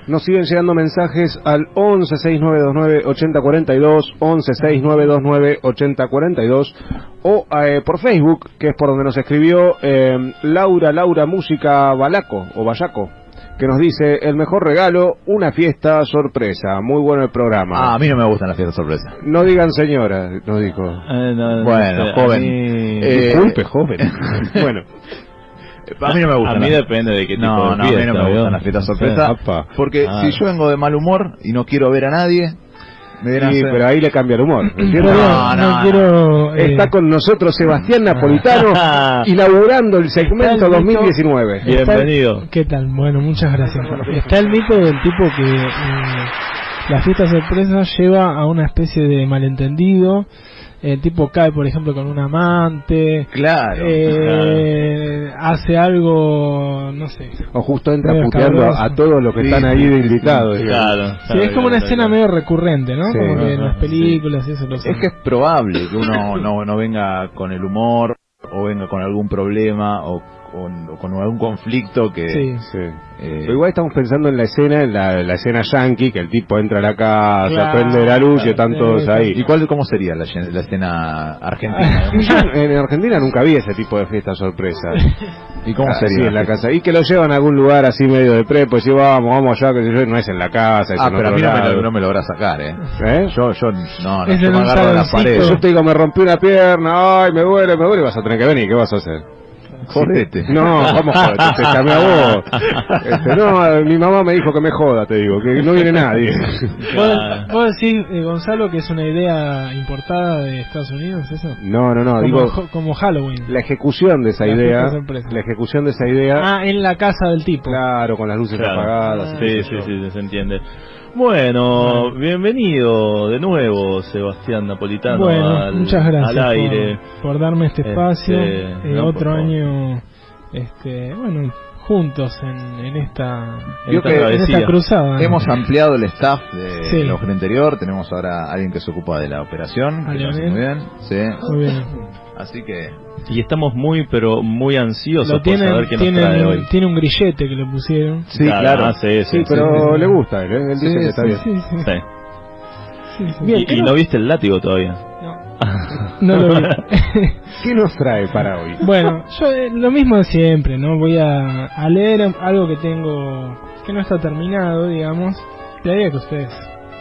Nos siguen llegando mensajes al 1169298042, 1169298042, o por Facebook, que es por donde nos escribió Laura Música Balaco o Bayaco, que nos dice: el mejor regalo, una fiesta sorpresa. Muy bueno el programa. A mí no me gustan las fiestas sorpresa. No digan señora, nos dijo. Bueno, joven. Disculpe, joven. Bueno. A mí no me gusta. A mí depende de qué tipo de fiesta. A mí no me gustan las fiestas sorpresa. Porque si yo vengo de mal humor y no quiero ver a nadie, sí, pero ahí le cambia el humor. No quiero. Está con nosotros Sebastián Napolitano, inaugurando el segmento 2019. Bienvenido. ¿Qué tal? Bueno, muchas gracias. Está el mito del tipo que la fiesta sorpresa lleva a una especie de malentendido. El tipo cae, por ejemplo, con un amante. Claro. Hace algo, no sé. O justo entra puteando a todos los que están ahí de invitados. Claro. Sí, es como una escena medio recurrente, ¿no? Sí, como que en las películas y eso lo Es que es probable que uno no venga con el humor, o venga con algún problema, o con algún conflicto que... Sí. Pero igual estamos pensando en la escena, la escena yankee, que el tipo entra a la casa, prende la luz y están todos ahí. ¿Y cómo sería la escena argentina? En Argentina nunca vi ese tipo de fiesta sorpresa. ¿Y cómo sería? Sí, en la casa. Y que lo llevan a algún lugar así medio de prepo, y si vamos allá, que no es en la casa, es en pero otro a mí lado. no me lográs sacar, ¿Eh? Yo no me agarro de la pared. Yo te digo, me rompí una pierna, ay, me duele, vas a tener que venir, ¿qué vas a hacer? Jodete. No, vamos, te llamé a vos. No, mi mamá me dijo que me joda, te digo, que no viene nadie. ¿Vos decís, Gonzalo, que es una idea importada de Estados Unidos, eso? No, digo como Halloween. La ejecución de esa idea. En la casa del tipo. Claro, con las luces apagadas. Sí, se entiende. Bueno, bienvenido de nuevo, Sebastián Napolitano. Bueno, muchas gracias al aire. Por darme este espacio. Otro año, juntos en esta cruzada. Hemos ampliado el staff de la mujer interior. Tenemos ahora alguien que se ocupa de la operación. Muy bien. Sí. Muy bien. Así que... Y estamos muy ansiosos por saber qué nos trae hoy. Tiene un grillete que le pusieron. Sí, claro. Sí, pero le gusta a él dice que está bien. Sí. Bien, ¿Y no viste el látigo todavía? No lo vi. ¿Qué nos trae para hoy? Bueno, yo lo mismo de siempre, ¿no? Voy a leer algo que tengo, que no está terminado, digamos. La idea que ustedes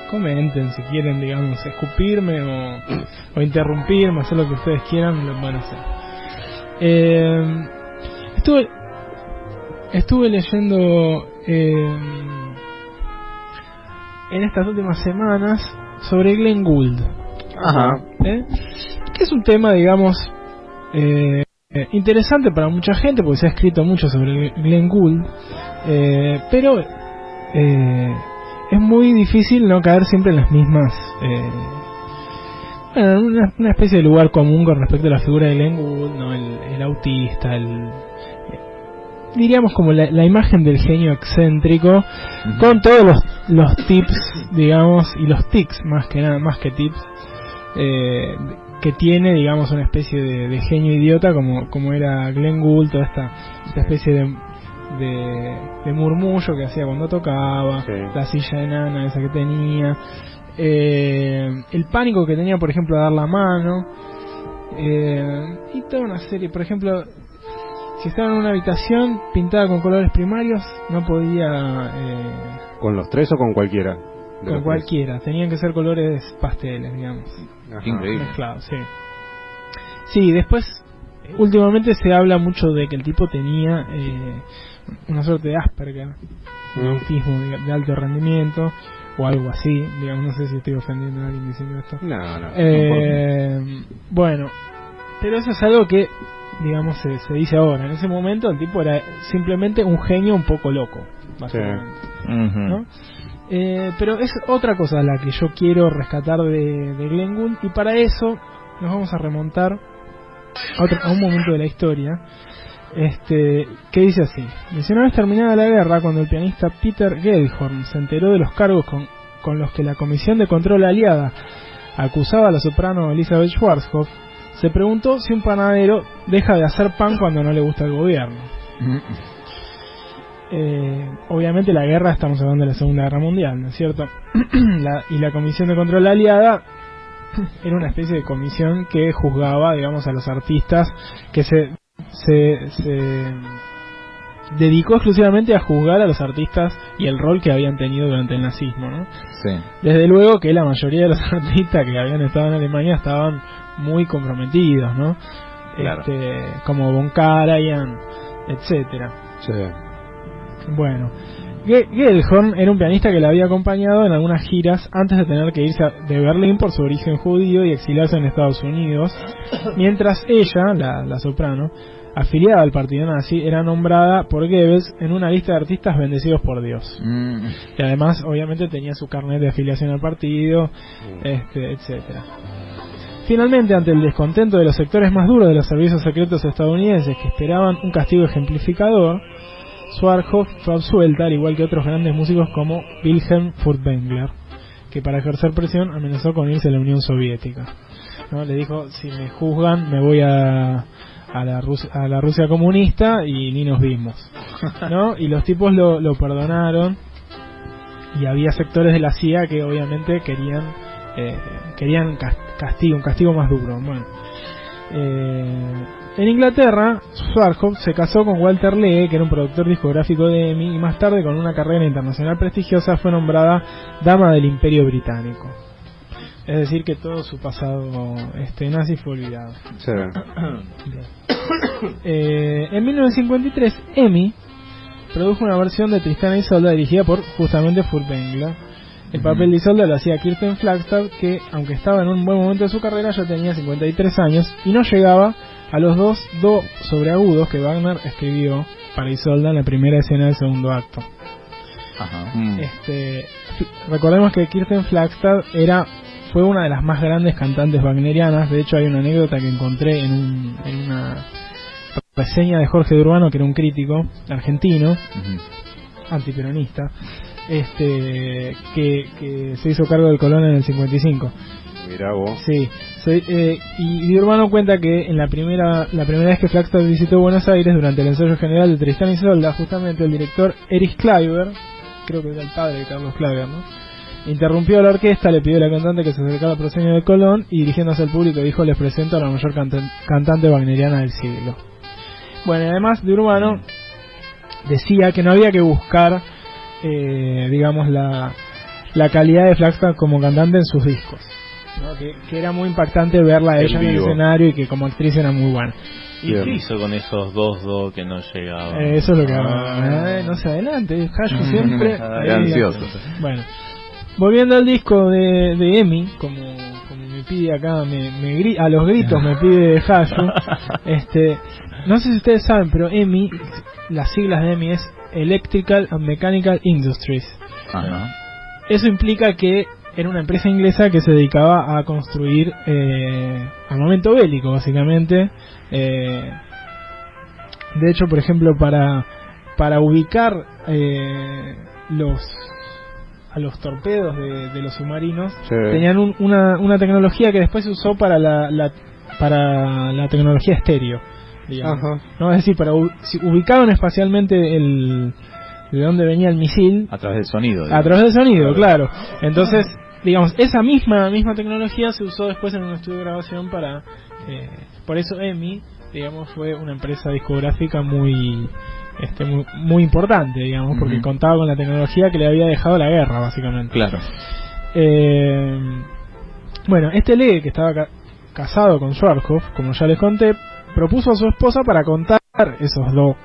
comenten, si quieren, digamos, escupirme o interrumpirme, hacer lo que ustedes quieran, lo van a hacer. Estuve leyendo en estas últimas semanas sobre Glenn Gould. Ajá. Que es un tema, digamos, interesante para mucha gente, porque se ha escrito mucho sobre Glenn Gould, pero es muy difícil no caer siempre en las mismas, una especie de lugar común con respecto a la figura de Glenn Gould, ¿no? El autista, diríamos como la imagen del genio excéntrico, con todos los tips, digamos, y los tics más que tips, que tiene, digamos, una especie de genio idiota como era Glenn Gould, toda esta especie de murmullo que hacía cuando tocaba, la silla de nana esa que tenía, el pánico que tenía, por ejemplo, a dar la mano, y toda una serie. Por ejemplo, si estaba en una habitación pintada con colores primarios, no podía... ¿Con los tres o con cualquiera? Con cualquiera, tenían que ser colores pasteles, digamos. Increíble. Mezclados, sí, después, últimamente se habla mucho de que el tipo tenía una suerte de Asperger, un autismo de alto rendimiento, o algo así, digamos, no sé si estoy ofendiendo a alguien diciendo esto. No. Bueno, pero eso es algo que, digamos, se dice ahora. En ese momento el tipo era simplemente un genio un poco loco, básicamente, ¿no? Pero es otra cosa la que yo quiero rescatar de Glenn Gould, y para eso nos vamos a remontar a un momento de la historia, que dice así: dice: una vez terminada la guerra, cuando el pianista Peter Gellhorn se enteró de los cargos con los que la Comisión de Control aliada acusaba a la soprano Elizabeth Schwarzkopf, se preguntó si un panadero deja de hacer pan cuando no le gusta el gobierno. obviamente la guerra, estamos hablando de la Segunda Guerra Mundial, ¿no es cierto? Y la Comisión de Control Aliada era una especie de comisión que juzgaba, digamos, a los artistas, que se dedicó exclusivamente a juzgar a los artistas y el rol que habían tenido durante el nazismo, ¿no? Sí. Desde luego que la mayoría de los artistas que habían estado en Alemania estaban muy comprometidos, ¿no? Claro. Como Von Karajan, etcétera. Sí. Bueno, Gellhorn era un pianista que la había acompañado en algunas giras antes de tener que irse de Berlín por su origen judío y exiliarse en Estados Unidos, mientras ella, la soprano, afiliada al partido nazi, era nombrada por Goebbels en una lista de artistas bendecidos por Dios. Y además, obviamente, tenía su carnet de afiliación al partido, etcétera. Finalmente, ante el descontento de los sectores más duros de los servicios secretos estadounidenses que esperaban un castigo ejemplificador, Schwarzkopf fue absuelta, al igual que otros grandes músicos como Wilhelm Furtwängler, que para ejercer presión amenazó con irse a la Unión Soviética, ¿no? Le dijo: si me juzgan, me voy a la Rusia comunista, y ni nos vimos, ¿no? Y los tipos lo perdonaron, y había sectores de la CIA que obviamente querían un castigo más duro. Bueno, en Inglaterra, Schwarzkopf se casó con Walter Lee, que era un productor discográfico de EMI, y más tarde, con una carrera internacional prestigiosa, fue nombrada Dama del Imperio Británico. Es decir, que todo su pasado nazi fue olvidado. Sí. En 1953, EMI produjo una versión de Tristán e Isolda dirigida por justamente Furtwängler. El papel de Isolda lo hacía Kirsten Flagstad, que aunque estaba en un buen momento de su carrera, ya tenía 53 años y no llegaba a los dos do sobreagudos que Wagner escribió para Isolda en la primera escena del segundo acto. Ajá. Recordemos que Kirsten Flagstad fue una de las más grandes cantantes wagnerianas. De hecho, hay una anécdota que encontré en una reseña de Jorge de Urbano, que era un crítico argentino, antiperonista, que se hizo cargo del Colón en el 55. Mirá vos. Sí. Y Urbano cuenta que en la primera vez que Flagstad visitó Buenos Aires, durante el ensayo general de Tristán y Isolda, justamente el director Erich Kleiber, creo que era el padre de Carlos Kleiber, ¿no?, interrumpió a la orquesta, le pidió a la cantante que se acercara al proscenio de Colón, y dirigiéndose al público dijo: les presento a la mayor cantante wagneriana del siglo. Bueno, además de Urbano decía que no había que buscar digamos la calidad de Flagstad como cantante en sus discos, ¿no? Que era muy impactante verla a ella en el escenario, y que como actriz era muy buena. ¿Y qué hizo con esos dos do que no llegaban? Eso es lo que no se adelante, Hayo siempre ansioso. Bueno, volviendo al disco de EMI, como me pide acá, a los gritos me pide Hayo, no sé si ustedes saben, pero EMI, las siglas de EMI es Electrical and Mechanical Industries. Ajá. Eso implica que era una empresa inglesa que se dedicaba a construir armamento bélico, básicamente. De hecho, por ejemplo, para ubicar a los torpedos de los submarinos, sí, tenían una tecnología que después se usó para la tecnología estéreo, digamos, ¿no? Es decir, si ubicaban espacialmente de dónde venía el misil a través del sonido. A través del sonido, claro. Entonces, digamos, esa misma tecnología se usó después en un estudio de grabación por eso EMI, digamos, fue una empresa discográfica muy importante, digamos, porque contaba con la tecnología que le había dejado la guerra, básicamente. Claro. Bueno, Lee, que estaba casado con Schwarzkopf, como ya les conté, propuso a su esposa para contar esos do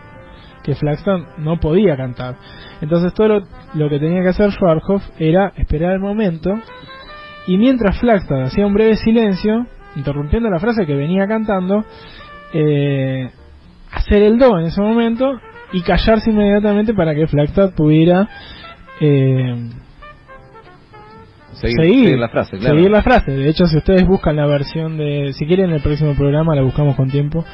que Flagstad no podía cantar. Entonces todo lo que tenía que hacer Schwarzkopf era esperar el momento, y mientras Flagstad hacía un breve silencio, interrumpiendo la frase que venía cantando, hacer el do en ese momento y callarse inmediatamente para que Flagstad pudiera seguir la frase, claro. Seguir la frase. De hecho, si ustedes buscan la versión si quieren, el próximo programa la buscamos con tiempo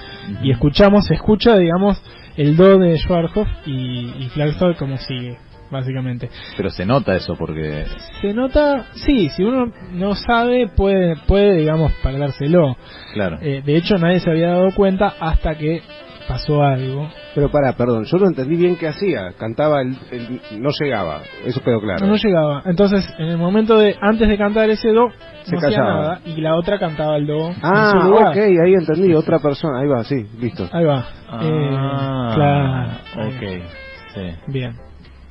y se escucha, digamos, el do de Schwarzkopf y Flagstad como sigue, básicamente. Pero se nota eso, porque se nota, sí, si uno no sabe puede digamos perdérselo. Claro. De hecho, nadie se había dado cuenta hasta que pasó algo Pero perdón, yo no entendí bien qué hacía. Cantaba, no llegaba, eso quedó claro. No llegaba. Entonces, en el momento antes de cantar ese do, se no hacía callaba. nada, y la otra cantaba el do en su lugar. Ok, ahí entendí, otra persona, ahí va, sí, listo. Ahí va. Claro. Ok, sí. Bien.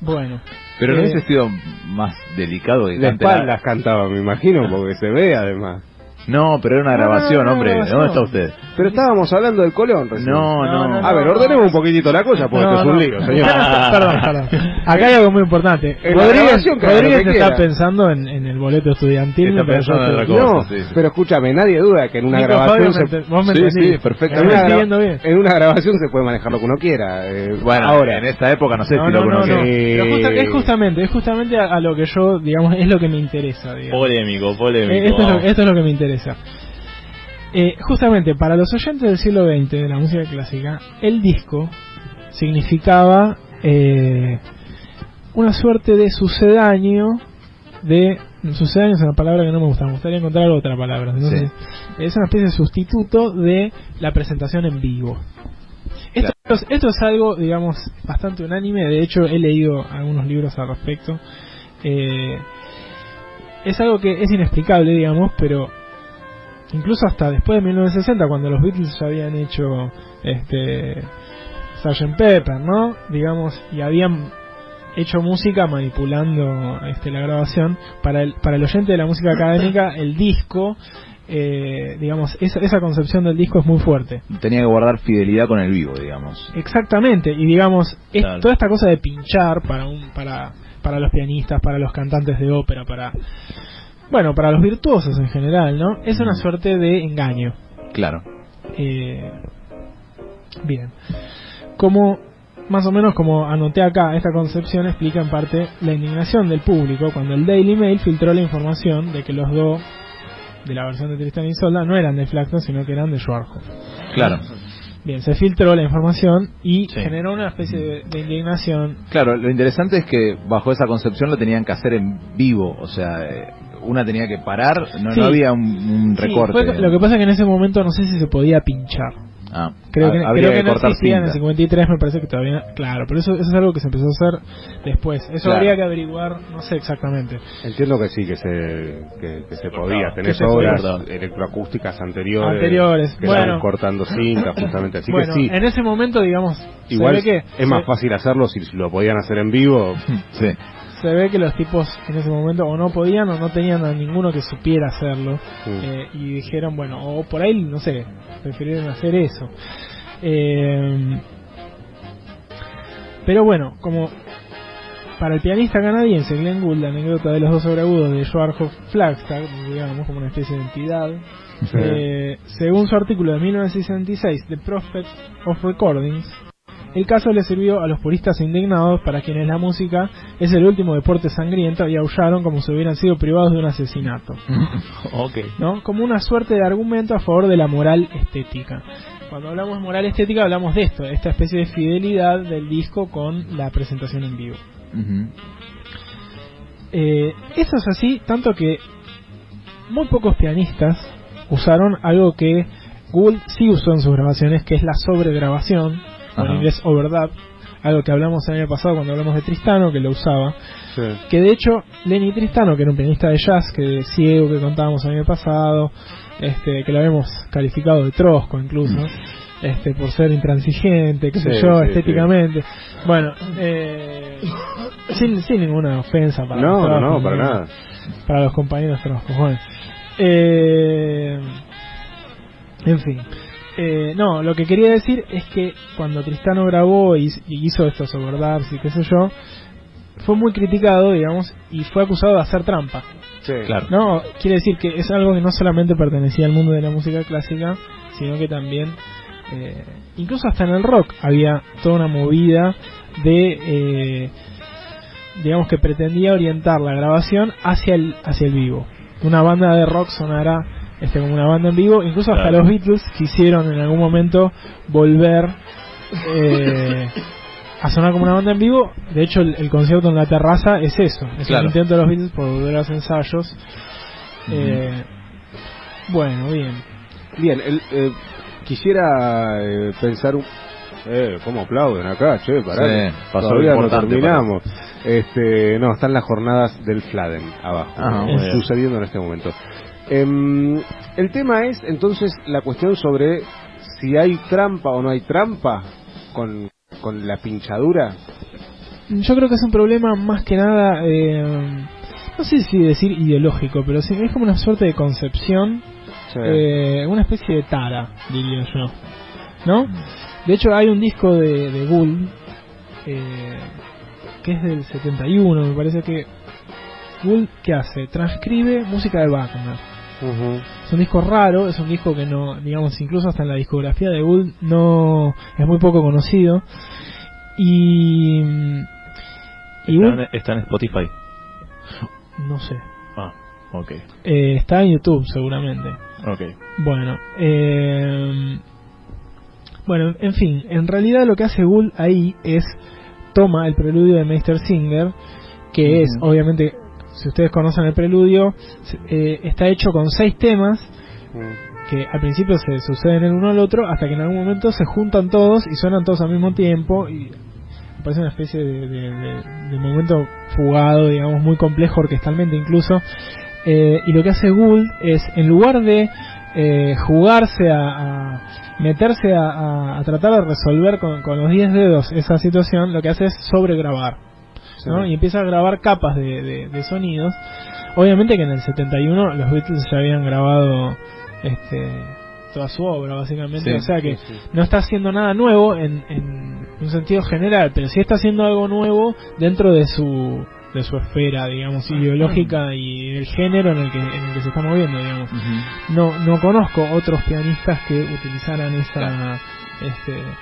Bueno. Pero no hubiese sido más delicado que De cante la- espaldas cantaba, me imagino, porque se ve además. No, pero era una grabación, hombre. ¿Dónde está usted? Pero estábamos hablando del Colón recién. No. A ver, ordenemos un poquito la cosa, porque esto es un lío, señor. Perdón. Acá hay algo muy importante. En la Rodríguez grabación, que haga lo Rodríguez que está quiera. pensando en el boleto estudiantil. Está pero pensando yo en te- otra cosa. No, sí. pero escúchame, nadie duda que en una Nico, grabación Fabio, vos me Sí, entendís. sí, perfecto. en ¿Me una, estás siguiendo bien? en una grabación se puede manejar lo que uno quiera. Bueno, ahora, en esta época no sé No, si lo no. conocí. Pero es justamente a lo que yo, digamos, es lo que me interesa, digamos. Polémico. Esto es lo que me interesa. Justamente para los oyentes del siglo XX de la música clásica, el disco significaba una suerte de sucedáneo sucedáneo es una palabra que no me gusta, me gustaría encontrar otra palabra. Entonces, es una especie de sustituto de la presentación en vivo. Esto es algo, digamos, bastante unánime. De hecho, he leído algunos libros al respecto. Es algo que es inexplicable, digamos, pero incluso hasta después de 1960, cuando los Beatles ya habían hecho Sgt. Pepper, ¿no? Digamos, y habían hecho música manipulando la grabación, para el oyente de la música académica, el disco, digamos, esa concepción del disco es muy fuerte. Tenía que guardar fidelidad con el vivo, digamos. Exactamente, y digamos, Claro. toda esta cosa de pinchar para los pianistas, para los cantantes de ópera, para los virtuosos en general, ¿no? Es una suerte de engaño. Claro. Bien. Más o menos como anoté acá, esta concepción explica en parte la indignación del público cuando el Daily Mail filtró la información de que los do de la versión de Tristán y Isolda no eran de Flaxton, sino que eran de Schwarzkopf. Claro. Bien, se filtró la información y Sí. generó una especie de indignación. Claro, lo interesante es que bajo esa concepción lo tenían que hacer en vivo, o sea, una tenía que parar, no Sí. había un Sí, recorte. lo que pasa es que en ese momento no sé si se podía pinchar. Creo que no cortar existía en el cinta. 53, me parece que todavía. Claro, pero eso es algo que se empezó a hacer después. Eso Claro. habría que averiguar, no sé exactamente. entiendo que sí, que se podía. Que Tenés se podía. obras electroacústicas anteriores Anteriores, que bueno. estaban cortando cinta, justamente. Así Bueno, que sí, en ese momento, digamos, igual se ve que es más fácil hacerlo si lo podían hacer en vivo. Sí. se ve que los tipos en ese momento o no podían o no tenían a ninguno que supiera hacerlo, y dijeron, bueno, o por ahí, no sé, prefirieron hacer eso. Pero bueno, como para el pianista canadiense Glenn Gould, la anécdota de los dos sobreagudos de Schwarzkopf-Flagstad, digamos, como una especie de entidad, según su artículo de 1966 The Prophet of Recordings, el caso le sirvió a los puristas indignados, para quienes la música es el último deporte sangriento, y aullaron como si hubieran sido privados de un asesinato, ¿no? Como una suerte de argumento a favor de la moral estética. Cuando hablamos de moral estética hablamos de esto, esta especie de fidelidad del disco con la presentación en vivo. Ujú. Eso es así, tanto que muy pocos pianistas usaron algo que Gould sí usó en sus grabaciones, que es la sobregrabación, o en Ajá. inglés overdub, algo que hablamos el año pasado cuando hablamos de Tristano, que lo usaba. Sí. Que de hecho Lenny Tristano, que era un pianista de jazz, que ciego, que contábamos el año pasado, que lo habíamos calificado de trosco incluso, por ser intransigente, qué sé Sí, yo, sí, estéticamente. Bueno, sin ninguna ofensa para los No, troscos, para nada. para los compañeros troscos. Bueno, en fin. No, lo que quería decir es que cuando Tristano grabó y hizo estos overdubs y qué sé yo, fue muy criticado, digamos, y fue acusado de hacer trampa. Sí. Claro. No, quiere decir que es algo que no solamente pertenecía al mundo de la música clásica, sino que también, incluso hasta en el rock, había toda una movida de, digamos, que pretendía orientar la grabación hacia el vivo. Una banda de rock sonara como una banda en vivo, incluso hasta Claro. los Beatles quisieron en algún momento volver a sonar como una banda en vivo. De hecho, el concierto en la terraza es eso, es Claro. un intento de los Beatles por volver a los ensayos. Bueno, bien. Bien, quisiera pensar ¿Cómo aplauden acá? Che, pará. Sí, pasó todavía no importante, terminamos. No, están las jornadas del Fladen abajo, sucediendo en este momento. El tema es, entonces, la cuestión sobre si hay trampa o no hay trampa con la pinchadura. Yo creo que es un problema más que nada, no sé si decir ideológico, pero sí, es como una suerte de concepción, Sí. una especie de tara, diría yo, ¿no? De hecho hay un disco de Gould, que es del 71, me parece que Gould, ¿qué hace? Transcribe música de Wagner. Uh-huh. Es un disco raro, es un disco que no, digamos, incluso hasta en la discografía de Gould no es muy poco conocido. Y está en Spotify. no sé. Ok. Está en YouTube seguramente. Ok. Bueno, en fin, en realidad lo que hace Gould ahí es toma el preludio de Meistersinger, que es, obviamente, si ustedes conocen el preludio, está hecho con 6 temas que al principio se suceden el uno al otro, hasta que en algún momento se juntan todos y suenan todos al mismo tiempo, y parece una especie de momento fugado, digamos, muy complejo orquestalmente incluso. Y lo que hace Gould es, en lugar de jugarse a meterse a tratar de resolver con los 10 dedos esa situación, lo que hace es sobregrabar, ¿no? Y empieza a grabar capas de sonidos. Obviamente que en el 71 los Beatles ya habían grabado toda su obra, básicamente, o sea que no está haciendo nada nuevo en un sentido general, pero sí está haciendo algo nuevo dentro de su esfera, digamos, ideológica y el género en el que se está moviendo, digamos. No conozco otros pianistas que utilizaran esa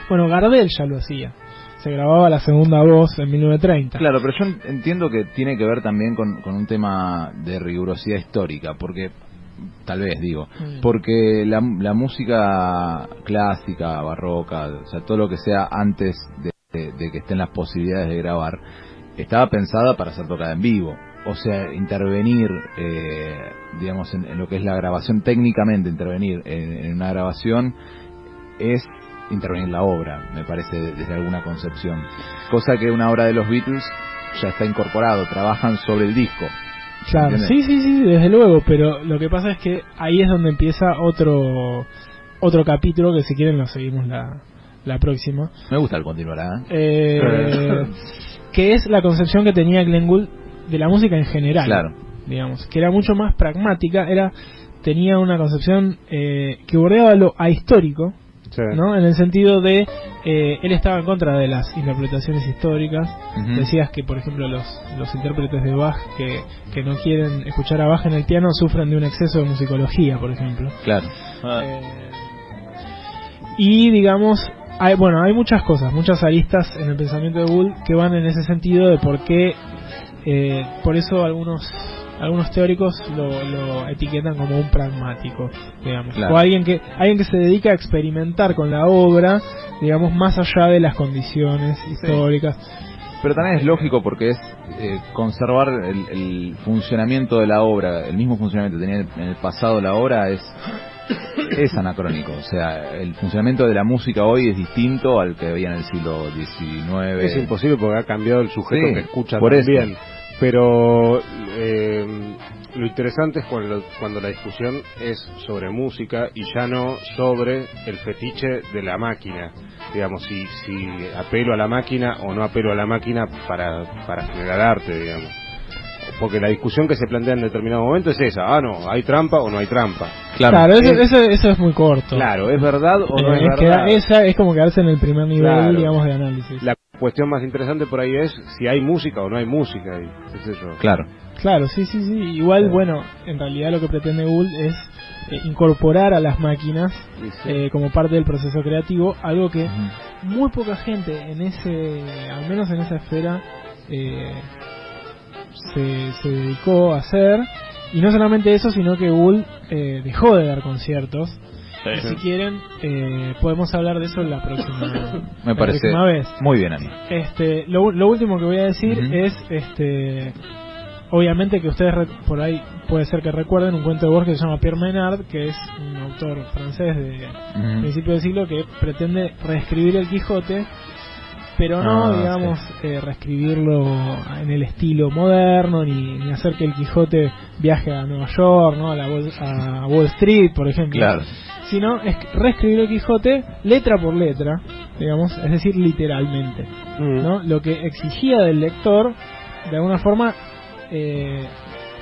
bueno, Gardel ya lo hacía, se grababa la segunda voz en 1930. Claro, pero yo entiendo que tiene que ver también con un tema de rigurosidad histórica, porque tal vez digo, porque la música clásica, barroca, o sea, todo lo que sea antes de que estén las posibilidades de grabar, estaba pensada para ser tocada en vivo. O sea, intervenir, digamos, en lo que es la grabación, técnicamente intervenir en una grabación es intervenir en la obra, me parece, desde alguna concepción. Cosa que una obra de los Beatles ya está incorporado, trabajan sobre el disco. Claro, sí, desde luego, pero lo que pasa es que ahí es donde empieza otro capítulo, que si quieren lo seguimos la próxima. Me gusta el continuará. Que es la concepción que tenía Glenn Gould de la música en general, claro, digamos, que era mucho más pragmática, tenía una concepción que bordeaba lo ahistórico, ¿no? En el sentido de él estaba en contra de las interpretaciones históricas. Decías que, por ejemplo, los intérpretes de Bach que no quieren escuchar a Bach en el piano sufren de un exceso de musicología, por ejemplo. Claro. Y digamos, hay muchas cosas, muchas aristas en el pensamiento de Gould que van en ese sentido de por qué, por eso algunos teóricos lo etiquetan como un pragmático, digamos, claro, o alguien que se dedica a experimentar con la obra, digamos, más allá de las condiciones históricas. Pero también es lógico, porque es conservar el funcionamiento de la obra, el mismo funcionamiento que tenía en el pasado la obra, es anacrónico. O sea, el funcionamiento de la música hoy es distinto al que había en el siglo XIX. Es imposible porque ha cambiado el sujeto que escucha por también. Eso. Pero lo interesante es cuando la discusión es sobre música y ya no sobre el fetiche de la máquina. Digamos, si apelo a la máquina o no apelo a la máquina para generar arte, digamos. Porque la discusión que se plantea en determinado momento es esa: no, ¿hay trampa o no hay trampa? Claro, eso es muy corto. Claro, ¿es verdad o no es verdad? Esa es como quedarse en el primer nivel, digamos, de análisis. La cuestión más interesante por ahí es si hay música o no hay música, qué sé yo. Claro, sí. Igual, bueno, en realidad lo que pretende Gould es incorporar a las máquinas como parte del proceso creativo, algo que muy poca gente al menos en esa esfera, se dedicó a hacer. Y no solamente eso, sino que Gould dejó de dar conciertos. Si quieren, podemos hablar de eso la próxima Me parece próxima vez. Muy bien a mí. Lo último que voy a decir es obviamente que ustedes por ahí puede ser que recuerden un cuento de Borges que se llama Pierre Menard, que es un autor francés de principio del siglo que pretende reescribir el Quijote, pero no, digamos, reescribirlo en el estilo moderno, ni hacer que el Quijote viaje a Nueva York, ¿no? a Wall Street, por ejemplo. Claro. Sino es reescribir el Quijote letra por letra, digamos, es decir, literalmente, ¿no? Lo que exigía del lector, de alguna forma,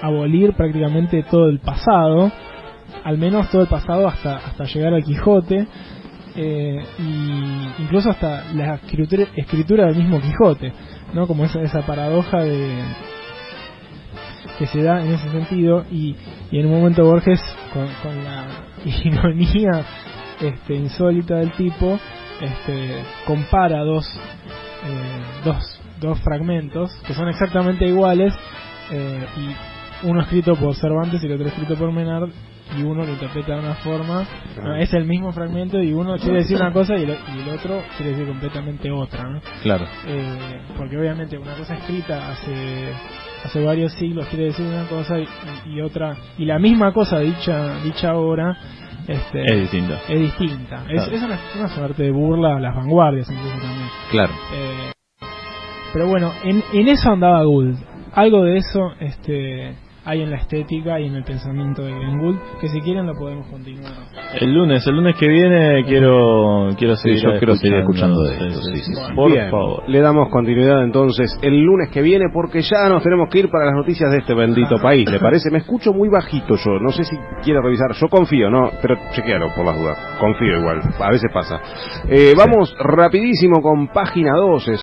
abolir prácticamente todo el pasado, al menos todo el pasado hasta llegar al Quijote, y incluso hasta la escritura del mismo Quijote, ¿no? Como esa paradoja que se da en ese sentido, y en un momento Borges, con la ironía insólita del tipo, compara dos fragmentos que son exactamente iguales, y uno escrito por Cervantes y el otro escrito por Menard, y uno lo interpreta de una forma, es el mismo fragmento y uno quiere decir una cosa y el otro quiere decir completamente otra, ¿no? Claro. Porque obviamente una cosa escrita hace varios siglos quiere decir una cosa y otra, y la misma cosa dicha ahora es distinta. Claro. Es una suerte de burla a las vanguardias incluso también. Claro. Pero bueno, en eso andaba Gould. Algo de eso hay en la estética y en el pensamiento de Glenn Gould, que si quieren lo podemos continuar. El lunes que viene quiero seguir, yo quiero seguir escuchando de esto. Sí. Por Bien, favor. le damos continuidad entonces el lunes que viene, porque ya nos tenemos que ir para las noticias de este bendito país. ¿Le parece? Me escucho muy bajito yo, no sé si quiere revisar. Yo confío, ¿no? Pero chequealo por las dudas. Confío igual, a veces pasa. Vamos rapidísimo con página 12.